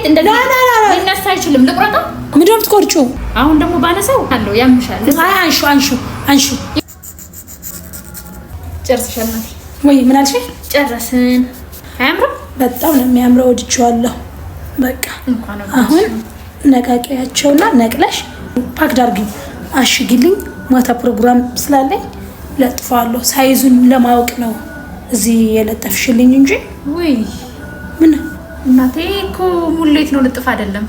እንደዚህ ሊነሳ አይችልም። ልቁረጠው? ምንድን ነው የምትቆርጪው? አሁን ደግሞ ባነሳው አለው ያምሻል። አይ አንሹ ጨርሰሻል ወይ? ምን አልሽ? ጨረስን። አያምርም? በጣም ነው የሚያምረው። ወድጄዋለሁ። በቃ አሁን ነቃቂያቸውና ነቅለሽ ፓክ ዳርጊው፣ አሽጊልኝ። ማታ ፕሮግራም ስላለኝ ለጥፋለሁ። ሳይዙን ለማወቅ ነው እዚህ የለጠፍሽልኝ እንጂ። ወይ ምን እናቴ እኮ ሙሌት ነው፣ ልጥፍ አይደለም።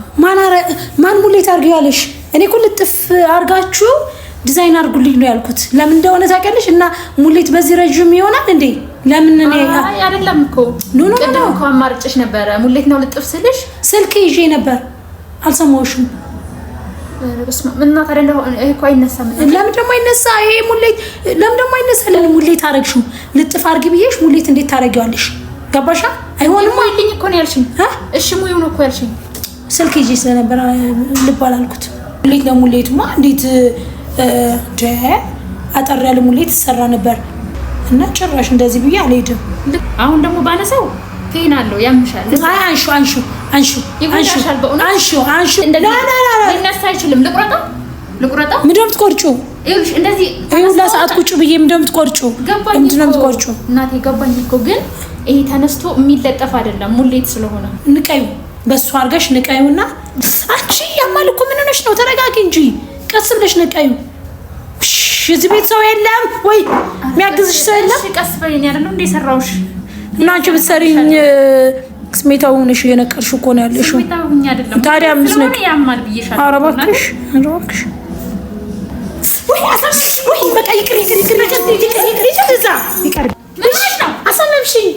ማን ሙሌት አርጊው ያለሽ? እኔ እኮ ልጥፍ አርጋችሁ ዲዛይን አርጉልኝ ነው ያልኩት። ለምን እንደሆነ ታውቂያለሽ? እና ሙሌት በዚህ ረጅም ይሆናል እንዴ? ለምን እኔ አይደለም እኮ ቅድም እኮ አማርጭሽ ነበረ። ሙሌት ነው ልጥፍ ስልሽ ስልክ ይዤ ነበር፣ አልሰማሁሽም። በስመ አብ። እና ታዲያ እኮ አይነሳም። ለምን ደግሞ አይነሳ? ይሄ ሙሌት ለምን ደግሞ አይነሳ? ለምን ሙሌት አረግሽው? ልጥፍ አርጊ ብዬሽ ሙሌት እንዴት ታረጊዋለሽ? ገባሻ? አይሆንም አይልኝ እኮ ነው ያልሽኝ። እሺ ሙዩ ነው እኮ ያልሽኝ። ስልክ ይዤ ስለነበር ልብ አላልኩት። ሙሌት ለሙሌቱማ እንዴት አጠር ያለ ሙሌት ተሰራ ነበር እና ጭራሽ እንደዚህ ብዬ አልሄድም። አሁን ደግሞ ባነሳው ፌን አለው ያምሻል። አይ አንሹ ይጎዳሻል። በእውነት አንሹ እንደዚህ ሊነሳ አይችልም። ልቁረጠው? ምንድን ነው የምትቆርጪው? ይኸውልሽ እንደዚህ ሁላ ሰዓት ቁጭ ብዬ ምንድን ነው የምትቆርጪው? ምንድን ነው የምትቆርጪው? እናቴ ገባኝ እኮ ግን ይሄ ተነስቶ የሚለጠፍ አይደለም ሙሌት ስለሆነ። ንቀዩ፣ በሱ አድርገሽ ንቀዩና አንቺ ያማል እኮ ምን ሆነሽ ነው? ተረጋጊ እንጂ ቀስ ብለሽ ንቀዩ። እዚህ ቤት ሰው የለም ወይ? የሚያግዝሽ ሰው የለም? ቀስ በይኝ አይደለም እንደ ሰራውሽ እና አንቺ ብትሰሪኝ ስሜታው ሆነሽ እየነቀርሽ እኮ ነው ያለሽው። ስሜታው ሆኛ አይደለም ታዲያ ስለሆነ ያማል ብዬሻለሁ። ኧረ እባክሽ ወይ አሳሽ ወይ በቃ ይቅር እዛ ይቅር ምን ነው አሳመምሽኝ።